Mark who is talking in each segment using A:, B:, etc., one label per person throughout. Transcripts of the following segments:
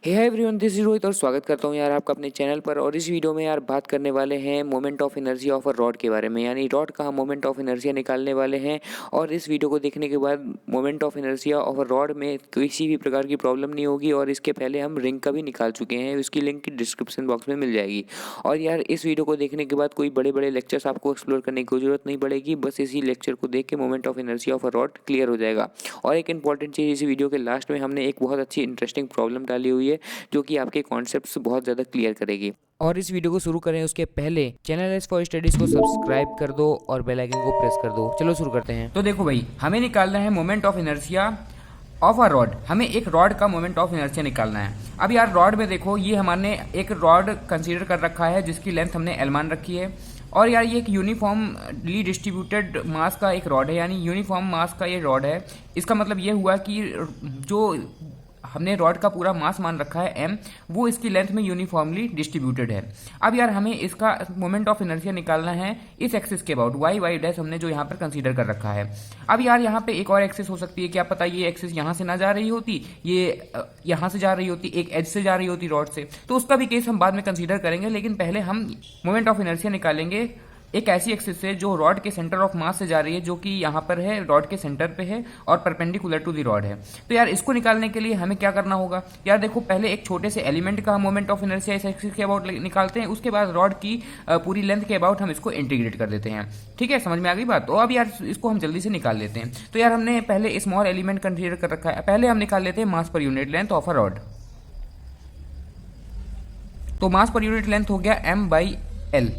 A: Hey hi everyone, this is Rohit और स्वागत करता हूँ यार आपका अपने चैनल पर। और इस वीडियो में यार बात करने वाले हैं moment of energy of a rod के बारे में, यानी रॉड का हम मोमेंट ऑफ इनर्जिया निकालने वाले हैं। और इस वीडियो को देखने के बाद moment of inertia of a rod में किसी भी प्रकार की प्रॉब्लम नहीं होगी। और इसके पहले हम रिंग का भी निकाल चुके हैं, उसकी लिंक डिस्क्रिप्शन बॉक्स में मिल जाएगी। और यार इस वीडियो को देखने के बाद कोई बड़े बड़े लेक्चर्स आपको एक्सप्लोर करने की जरूरत नहीं पड़ेगी, बस इसी लेक्चर को देख के moment of energy of a rod clear हो जाएगा। और एक इंपॉर्टेंट चीज़, इस वीडियो के लास्ट में हमने एक बहुत अच्छी इंटरेस्टिंग प्रॉब्लम डाली हुई है जो कि आपके कॉन्सेप्ट्स बहुत ज़्यादा क्लियर करेगी। और इस वीडियो को शुरू करें उसके पहले चैनल एस फॉर स्टडीज को सब्सक्राइब कर दो और बेल आइकन को प्रेस कर दो। चलो शुरू करते हैं।
B: तो देखो भाई, हमें निकालना है moment of inertia of a rod. हमें एक रॉड का मोमेंट ऑफ इनर्शिया निकालना है। अब यार रॉड में देखो, ये हमने एक रॉड कंसीडर कर रखा है जिसकी लेंथ हमने एल मान रखी है। और यार ये एक यूनिफॉर्मली डिस्ट्रीब्यूटेड मास का एक रॉड है, यानी यूनिफॉर्म मास का ये रॉड है। इसका मतलब ये हुआ कि जो हमने रॉड का पूरा मास मान रखा है m, वो इसकी लेंथ में यूनिफॉर्मली डिस्ट्रीब्यूटेड है। अब यार हमें इसका मोमेंट ऑफ इनर्शिया निकालना है इस एक्सिस के अबाउट, y डैश हमने जो यहाँ पर कंसीडर कर रखा है। अब यार यहाँ पे एक और एक्सिस हो सकती है, क्या पता ये एक्सिस यहाँ से ना जा रही होती, ये यहाँ से जा रही होती, एक एज से जा रही होती रॉड से, तो उसका भी केस हम बाद में कंसीडर करेंगे। लेकिन पहले हम मोमेंट ऑफ इनर्शिया निकालेंगे एक ऐसी एक्सिस से जो रॉड के सेंटर ऑफ मास से जा रही है, जो कि यहाँ पर है, रॉड के सेंटर पे है और परपेंडिकुलर टू दी रॉड है। तो यार इसको निकालने के लिए हमें क्या करना होगा, यार देखो पहले एक छोटे से एलिमेंट का हम मोमेंट ऑफ इनर्शिया इस एक्सिस के अबाउट निकालते हैं, उसके बाद रॉड की पूरी लेंथ के अबाउट हम इसको इंटीग्रेट कर देते हैं। ठीक है, समझ में आ गई बात। तो अब यार इसको हम जल्दी से निकाल लेते हैं। तो यार हमने पहले स्मॉल एलिमेंट कंसीडर कर रखा है, पहले हम निकाल लेते हैं mass per unit length of a rod. तो मास पर यूनिट लेंथ हो गया m/l,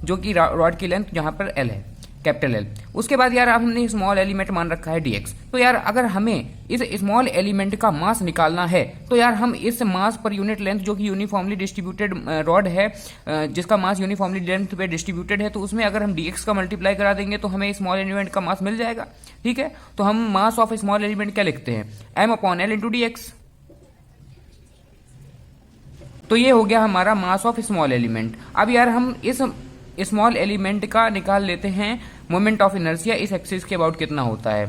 B: जो कि रॉड की लेंथ यहाँ पर l है, कैपिटल L। उसके बाद यार हमने स्मॉल एलिमेंट मान रखा है dx। तो यार अगर हमें इस स्मॉल एलिमेंट का मास निकालना है, तो यार हम इस मास पर यूनिट लेंथ जो कि यूनिफॉर्मली डिस्ट्रीब्यूटेड रॉड है, जिसका मास यूनिफॉर्मली लेंथ पे डिस्ट्रीब्यूटेड है, तो उसमें अगर हम dx का मल्टीप्लाई करा देंगे तो हमें स्मॉल एलिमेंट का मास मिल जाएगा। ठीक है, तो हम मास ऑफ स्मॉल एलिमेंट क्या लिखते हैं, m/l इंटू dx। तो ये हो गया हमारा मास ऑफ स्मॉल एलिमेंट। अब यार हम इस स्मॉल एलिमेंट का निकाल लेते हैं मोमेंट ऑफ इनर्शिया इस एक्सिस के अबाउट कितना होता है।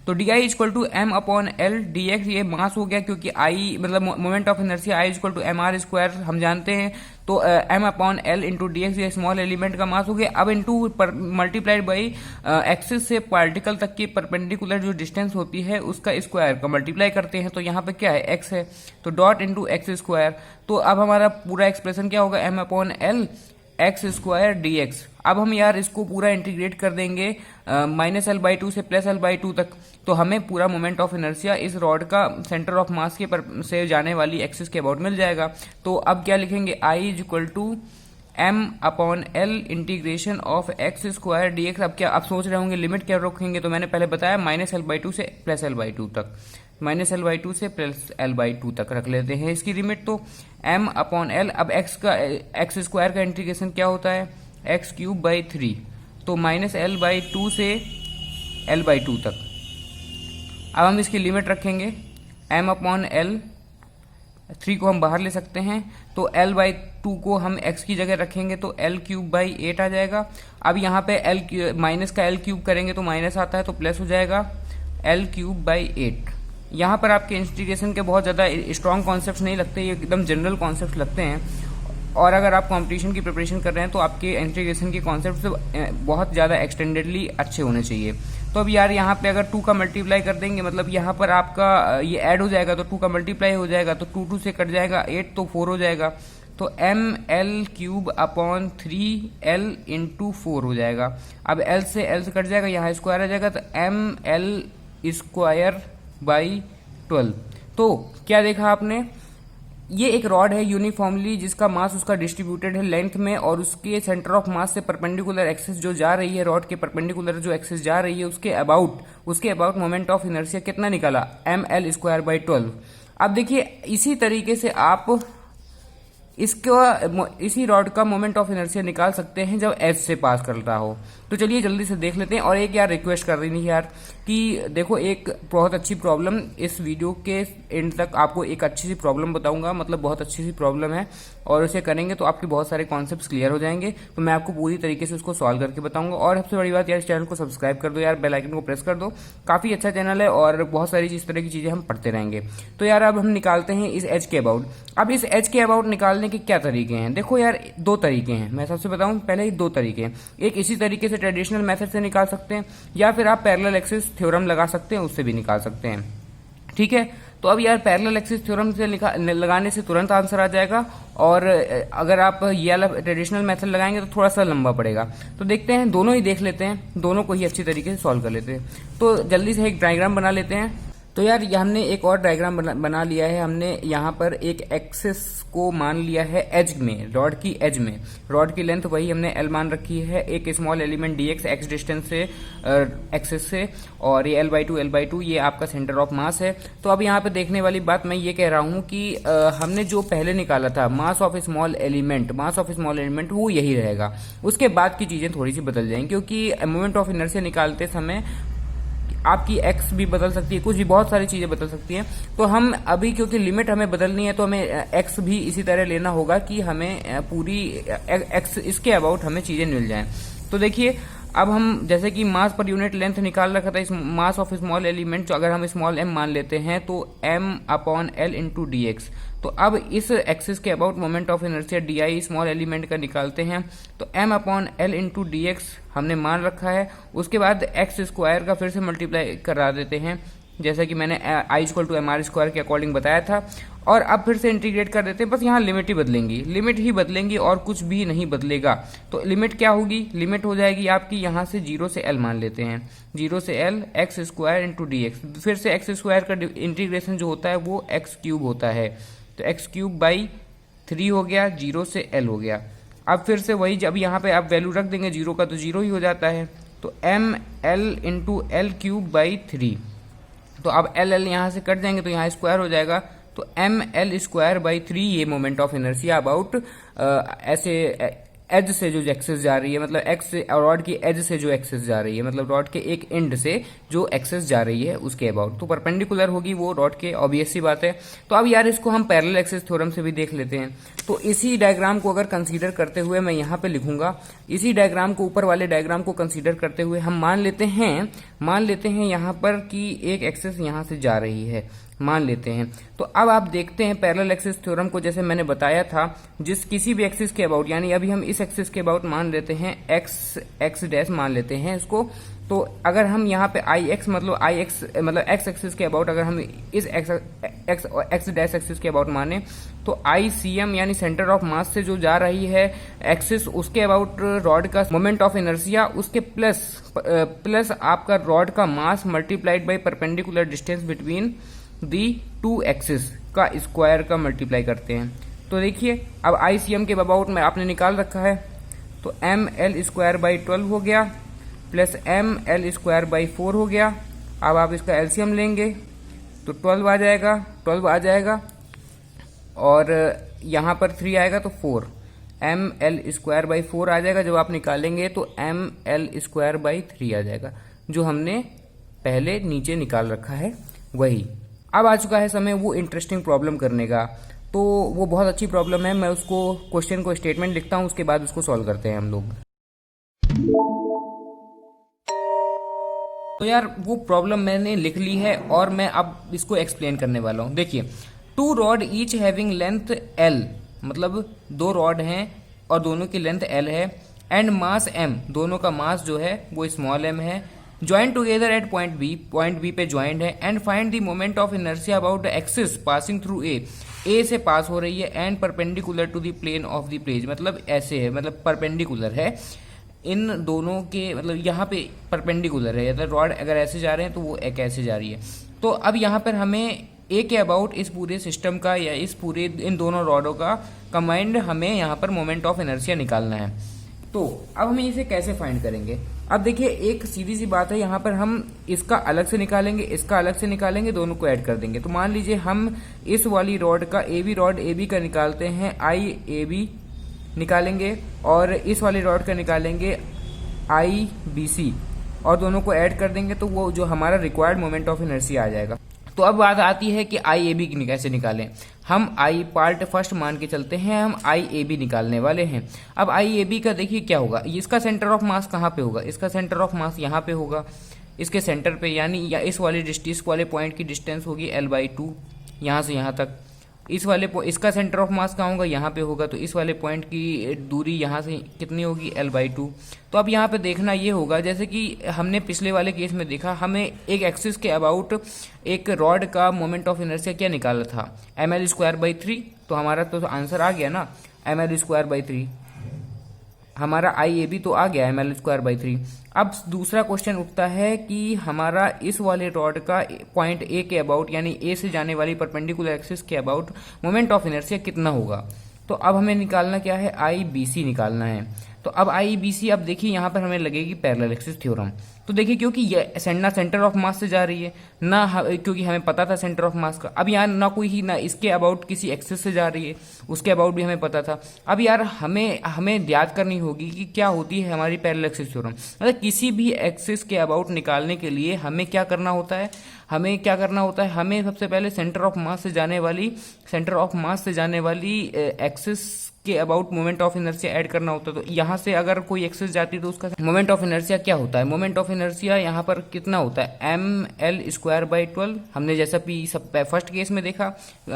B: तो d I equal to m/l dx, ये मास हो गया क्योंकि आई मतलब moment of inertia I equal to mr² हम जानते हैं। तो m/l इंटू dx ये स्मॉल एलिमेंट का मास हो गया। अब इंटू मल्टीप्लाइड बाई एक्सिस से पार्टिकल तक की परपेंडिकुलर जो डिस्टेंस होती है उसका स्क्वायर का मल्टीप्लाई करते हैं। तो यहाँ पे क्या है, x है, तो डॉट इंटू x²। तो अब हमारा पूरा एक्सप्रेशन क्या होगा, m/l x² dx। अब हम यार इसको पूरा इंटीग्रेट कर देंगे -l/2 से +l/2 तक, तो हमें पूरा मोमेंट ऑफ इनर्शिया इस रॉड का सेंटर ऑफ मास के से जाने वाली एक्सिस के अबाउट मिल जाएगा। तो अब क्या लिखेंगे, I equal to m/l integration of x² dx। अब क्या आप सोच रहे होंगे लिमिट क्या रखेंगे, तो मैंने पहले बताया -l/2 से +l/2 तक, -l/2 से +l/2 तक रख लेते हैं इसकी लिमिट। तो m/l, अब x² का इंटीग्रेशन क्या होता है, x³/3, तो -l/2 से l/2 तक। अब हम इसकी लिमिट रखेंगे, m/l 3 को हम बाहर ले सकते हैं, तो l/2 को हम x की जगह रखेंगे तो l³/8 आ जाएगा। अब यहाँ पे माइनस का l³ करेंगे तो माइनस आता है, तो प्लस हो जाएगा l³/8। यहाँ पर आपके इंटीग्रेशन के बहुत ज़्यादा स्ट्रॉन्ग कॉन्सेप्ट्स नहीं लगते, ये एकदम जनरल कॉन्सेप्ट लगते हैं। और अगर आप कंपटीशन की प्रिपरेशन कर रहे हैं तो आपके इंटीग्रेशन के कॉन्सेप्ट बहुत ज़्यादा एक्सटेंडेडली अच्छे होने चाहिए। तो अब यार यहाँ पे अगर 2 का मल्टीप्लाई कर देंगे, मतलब यहाँ पर आपका ये ऐड हो जाएगा तो 2 का मल्टीप्लाई हो जाएगा, तो 2 से कट जाएगा 8, तो 4 हो जाएगा। तो ml³/3l इंटू 4 हो जाएगा। अब l से कट जाएगा, यहाँ स्क्वायर आ जाएगा, तो ml²/12। तो क्या देखा आपने, ये एक रॉड है यूनिफॉर्मली जिसका मास उसका डिस्ट्रीब्यूटेड है लेंथ में, और उसके सेंटर ऑफ मास से परपेंडिकुलर एक्सिस जो जा रही है, रॉड के परपेंडिकुलर जो एक्सिस जा रही है उसके अबाउट मोमेंट ऑफ इनर्शिया कितना निकाला, ml²/12। अब देखिए इसी तरीके से आप इसी रॉड का मोमेंट ऑफ इनर्शिया निकाल सकते हैं जब एज से पास कर रहा हो। तो चलिए जल्दी से देख लेते हैं। और एक यार रिक्वेस्ट कर रही थी यार कि देखो, एक बहुत अच्छी प्रॉब्लम, इस वीडियो के एंड तक आपको एक अच्छी सी प्रॉब्लम बताऊंगा, मतलब बहुत अच्छी सी प्रॉब्लम है, और उसे करेंगे तो आपके बहुत सारे कॉन्सेप्ट्स क्लियर हो जाएंगे। तो मैं आपको पूरी तरीके से उसको सॉल्व करके बताऊंगा। और सबसे बड़ी बात यार, इस चैनल को सब्सक्राइब कर दो यार, बेल आइकन को प्रेस कर दो। काफी अच्छा चैनल है और बहुत सारी इस तरह की चीजें हम पढ़ते रहेंगे। तो यार अब हम निकालते हैं इस एच के अबाउट। अब इस एच के अबाउट निकालने के क्या तरीके हैं? देखो यार, दो तरीके हैं। मैं सबसे बताऊं, पहले ही दो तरीके हैं। एक इसी तरीके से ट्रेडिशनल मेथड से निकाल सकते हैं, या फिर आप पैरेलल एक्सिस थ्योरम लगा सकते हैं, उससे भी निकाल सकते हैं। ठीक है, तो अब यार पैरेलल एक्सिस थ्योरम से लगाने से तुरंत आंसर आ जाएगा, और अगर आप ये वाला ट्रेडिशनल मेथड लगाएंगे तो थोड़ा सा लंबा पड़ेगा। तो देखते हैं, दोनों ही देख लेते हैं, दोनों को ही अच्छी तरीके से सॉल्व कर लेते हैं। तो जल्दी से एक डायग्राम बना लेते हैं। तो यार हमने एक और डायग्राम बना लिया है। हमने यहाँ पर एक एक्सिस को मान लिया है एज में, रॉड की एज में। रॉड की लेंथ वही हमने एल मान रखी है, एक small element dx x distance से एक्सिस से, और ये L/2 ये आपका सेंटर ऑफ मास है। तो अब यहाँ पे देखने वाली बात मैं ये कह रहा हूँ कि हमने जो पहले निकाला था मास ऑफ स्मॉल एलिमेंट वो यही रहेगा। उसके बाद की चीजें थोड़ी सी बदल जाएंगी, क्योंकि मोमेंट ऑफ इनर्शिया निकालते समय आपकी एक्स भी बदल सकती है, कुछ भी बहुत सारी चीजें बदल सकती हैं। तो हम अभी, क्योंकि लिमिट हमें बदलनी है, तो हमें एक्स भी इसी तरह लेना होगा कि हमें पूरी एक्स इसके अबाउट हमें चीजें मिल जाएं। तो देखिए, अब हम जैसे कि मास पर यूनिट लेंथ निकाल रखा था इस मास ऑफ स्मॉल एलिमेंट, अगर हम स्मॉल m मान लेते हैं तो m/L × dx। तो अब इस एक्सिस के about moment of inertia di small element का निकालते हैं। तो m/L × dx हमने मान रखा है। उसके बाद x² का फिर से मल्टीप्लाई करा देते हैं, जैसा कि मैंने I = mr² के अकॉर्डिंग बताया था। और अब फिर से इंटीग्रेट कर देते हैं। बस यहाँ लिमिट ही बदलेंगी और कुछ भी नहीं बदलेगा। तो लिमिट क्या होगी? लिमिट हो जाएगी आपकी यहाँ से 0 से L मान लेते हैं, 0 से L x² × dx। फिर से x² का इंटीग्रेशन जो होता है वो x³ होता है, तो x³/3 हो गया, 0 से L हो गया। अब फिर से वही, जब यहाँ पे आप वैल्यू रख देंगे 0 का तो 0 ही हो जाता है, तो mL × L³/3। तो अब L यहाँ से कट जाएंगे तो यहाँ स्क्वायर हो जाएगा, तो mL²/3 ये मोमेंट ऑफ इनर्शिया अबाउट ऐसे एज से जो एक्सेस जा रही है, मतलब एक्स से रॉड की एज से जो एक्सेस जा रही है, मतलब रॉड के एक एंड से जो एक्सेस जा रही है उसके अबाउट, तो परपेंडिकुलर होगी वो रॉड के, ऑब्वियस सी बात है। तो अब यार इसको हम पैरेलल एक्सिस थ्योरम से भी देख लेते हैं। तो इसी डायग्राम को अगर कंसीडर करते हुए मैं यहाँ पे लिखूंगा, इसी डायग्राम को, ऊपर वाले डायग्राम को कंसीडर करते हुए हम मान लेते हैं यहाँ पर कि एक एक्सेस यहाँ से जा रही है, मान लेते हैं। तो अब आप देखते हैं पैरेलल एक्सिस थ्योरम को, जैसे मैंने बताया था, जिस किसी भी एक्सिस के अबाउट, यानी अभी हम इस एक्सिस के अबाउट मान लेते हैं x मान लेते हैं इसको। तो अगर हम यहाँ पे ix मतलब x एक्सिस के अबाउट अगर हम इस x डैश एक्सिस के अबाउट माने, तो ICM यानी सेंटर ऑफ मास से जो जा रही है एक्सिस, उसके अबाउट रॉड का मोमेंट ऑफ इनर्शिया, उसके प्लस आपका रॉड का mass multiplied by perpendicular distance between the two axis का स्क्वायर का मल्टीप्लाई करते हैं। तो देखिए, अब ICM के अबाउट में आपने निकाल रखा है, तो mL²/12 हो गया प्लस mL²/4 हो गया। अब आप इसका एलसीएम लेंगे तो 12 आ जाएगा, और यहाँ पर 3 आएगा तो 4, mL²/4 आ जाएगा। जब आप निकालेंगे तो mL²/3 आ जाएगा, जो हमने पहले नीचे निकाल रखा है वही। अब आ चुका है समय वो इंटरेस्टिंग प्रॉब्लम करने का। तो वो बहुत अच्छी प्रॉब्लम है, मैं उसको क्वेश्चन को स्टेटमेंट लिखता हूँ, उसके बाद उसको सॉल्व करते हैं हम लोग। तो यार वो प्रॉब्लम मैंने लिख ली है और मैं अब इसको एक्सप्लेन करने वाला हूँ। देखिए, 2 rod each having length L, मतलब 2 रॉड हैं और दोनों की लेंथ L है, एंड मास M, दोनों का मास जो है वो स्मॉल m है, join together at point B पे ज्वाइंट है, and find the moment of inertia about the axis passing through A से पास हो रही है, and perpendicular to the plane of the page, मतलब ऐसे है, मतलब परपेंडिकुलर है इन दोनों के, मतलब यहाँ पे परपेंडिकुलर है, मतलब रॉड अगर ऐसे जा रहे हैं तो वो एक ऐसे जा रही है। तो अब यहाँ पर हमें ए के अबाउट इस पूरे सिस्टम का या इस पूरे इन दोनों रॉडों का कंबाइंड हमें यहाँ पर मोमेंट ऑफ इनर्शिया निकालना है। तो अब हमें इसे कैसे फाइंड करेंगे? अब देखिए, एक सीधी सी बात है, यहाँ पर हम इसका अलग से निकालेंगे, इसका अलग से निकालेंगे, दोनों को ऐड कर देंगे। तो मान लीजिए हम इस वाली रॉड का रॉड ए बी का निकालते हैं, IAB निकालेंगे, और इस वाली रॉड का निकालेंगे आई बी सी और दोनों को ऐड कर देंगे तो वो जो हमारा रिक्वायर्ड मोमेंट ऑफ इनर्शिया आ जाएगा। तो अब बात आती है कि आई ए बी कैसे निकालें। हम आई पार्ट फर्स्ट मान के चलते हैं, हम आई ए बी निकालने वाले हैं। अब आई ए बी का देखिए क्या होगा, इसका सेंटर ऑफ मास कहाँ पे होगा, इसका सेंटर ऑफ मास यहाँ पे होगा, इसके सेंटर पे, यानी या इस वाले पॉइंट की डिस्टेंस होगी L/2 यहाँ से यहाँ तक। इसका सेंटर ऑफ मास कहाँ होगा, यहाँ पे होगा, तो इस वाले पॉइंट की दूरी यहाँ से कितनी होगी, L/2। तो अब यहाँ पे देखना ये होगा, जैसे कि हमने पिछले वाले केस में देखा, हमें एक एक्सिस के अबाउट एक रॉड का मोमेंट ऑफ इनर्शिया क्या निकाला था, ml²/3। तो हमारा तो आंसर आ गया ना, ml²/3। हमारा आई ए बी तो आ गया ml²/3। अब दूसरा क्वेश्चन उठता है कि हमारा इस वाले रॉड का पॉइंट ए के अबाउट, यानी ए से जाने वाली परपेंडिकुलर एक्सिस के अबाउट मोमेंट ऑफ इनर्शिया कितना होगा। तो अब हमें निकालना क्या है, आई बी सी निकालना है। तो अब आई बी सी, अब देखिए यहाँ पर हमें लगेगी पैरेलल एक्सिस थ्योरम। तो देखिए क्योंकि ये ना सेंटर ऑफ मास से जा रही है ना, क्योंकि हमें पता था सेंटर ऑफ मास का। अब यार ना कोई ही ना इसके अबाउट किसी एक्सिस से जा रही है, उसके अबाउट भी हमें पता था। अब यार हमें याद करनी होगी कि क्या होती है हमारी पैरेलल एक्सिस थ्योरम। मतलब किसी भी एक्सिस के अबाउट निकालने के लिए हमें क्या करना होता है, हमें सबसे पहले सेंटर ऑफ मास से जाने वाली एक्सिस के about moment of inertia add करना होता है। तो यहाँ से अगर कोई एक्सिस जाती है तो उसका मोमेंट ऑफ इनर्शिया क्या होता है, मोमेंट ऑफ इनर्शिया यहाँ पर कितना होता है, ml²/12। हमने जैसा कि फर्स्ट केस में देखा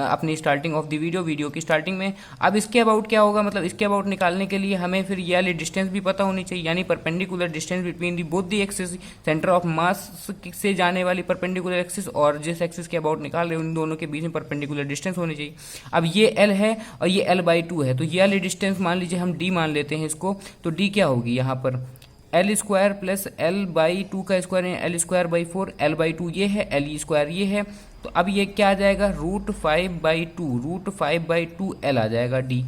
B: अपनी स्टार्टिंग ऑफ द वीडियो की स्टार्टिंग में। अब इसके अबाउट क्या होगा, मतलब इसके अबाउट निकालने के लिए हमें फिर ये वाली डिस्टेंस भी पता होनी चाहिए, यानी perpendicular distance between the both the axis, centre of mass से जाने वाली परपेंडिकुलर एक्सिस और जिस एक्सिस के अबाउट निकाल रहे हैं उन दोनों के बीच में परपेंडिकुलर डिस्टेंस होनी चाहिए। अब ये L है और ये L/2 है, तो ये वाली डिस्टेंस मान लीजिए हम D मान लेते हैं इसको। तो D क्या होगी यहाँ पर, L² प्लस L/2 का स्क्वायर, L²/4, L/2 ये है, L² ये है। तो अब ये क्या आ जाएगा, √5/2 L आ जाएगा D।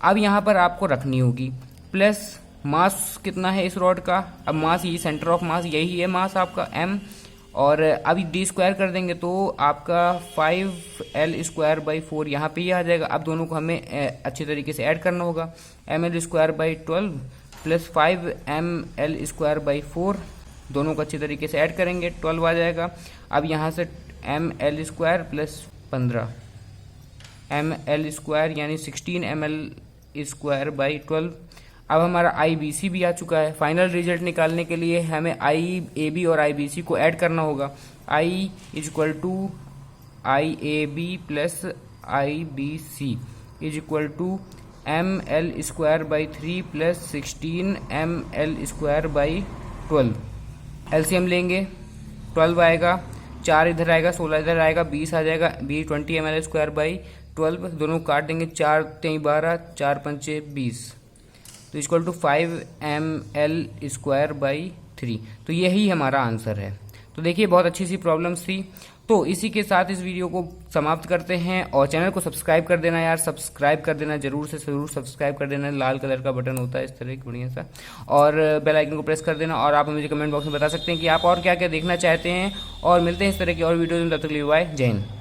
B: अब यहाँ पर आपको रखनी होगी प्लस मास कितना है इस रॉड का, अब मास ये सेंटर ऑफ मास यही है मास आपका M, और अभी D² कर देंगे तो आपका 5L²/4 यहाँ पे ये आ जाएगा। अब दोनों को हमें अच्छे तरीके से ऐड करना होगा, ml²/12 प्लस 5ml²/4, दोनों को अच्छे तरीके से ऐड करेंगे, 12 आ जाएगा। अब यहाँ से ml² प्लस 15 ml² यानी 16ml²/12। अब हमारा आई बी सी भी आ चुका है। फाइनल रिजल्ट निकालने के लिए हमें आई ए बी और आई बी सी को ऐड करना होगा। I equal to I A B plus I B C equal to ml²/3 plus 16ml²/12। LCM लेंगे, 12 आएगा, 4 इधर आएगा, 16 इधर आएगा, 20 आ जाएगा, 20 ml²/12। दोनों काट देंगे, 4 3 12, 4 5 20, तो इक्वल टू 5ml²/3। तो यही हमारा आंसर है। तो देखिए बहुत अच्छी सी प्रॉब्लम्स थी। तो इसी के साथ इस वीडियो को समाप्त करते हैं, और चैनल को सब्सक्राइब कर देना यार, सब्सक्राइब कर देना, जरूर से जरूर सब्सक्राइब कर देना। लाल कलर का बटन होता है इस तरह की बढ़िया सा, और बेल आइकन को प्रेस कर देना। और आप मुझे कमेंट बॉक्स में बता सकते हैं कि आप और क्या क्या देखना चाहते हैं, और मिलते हैं इस तरह की और वीडियो में। तब तक के लिए बाय, जय हिंद।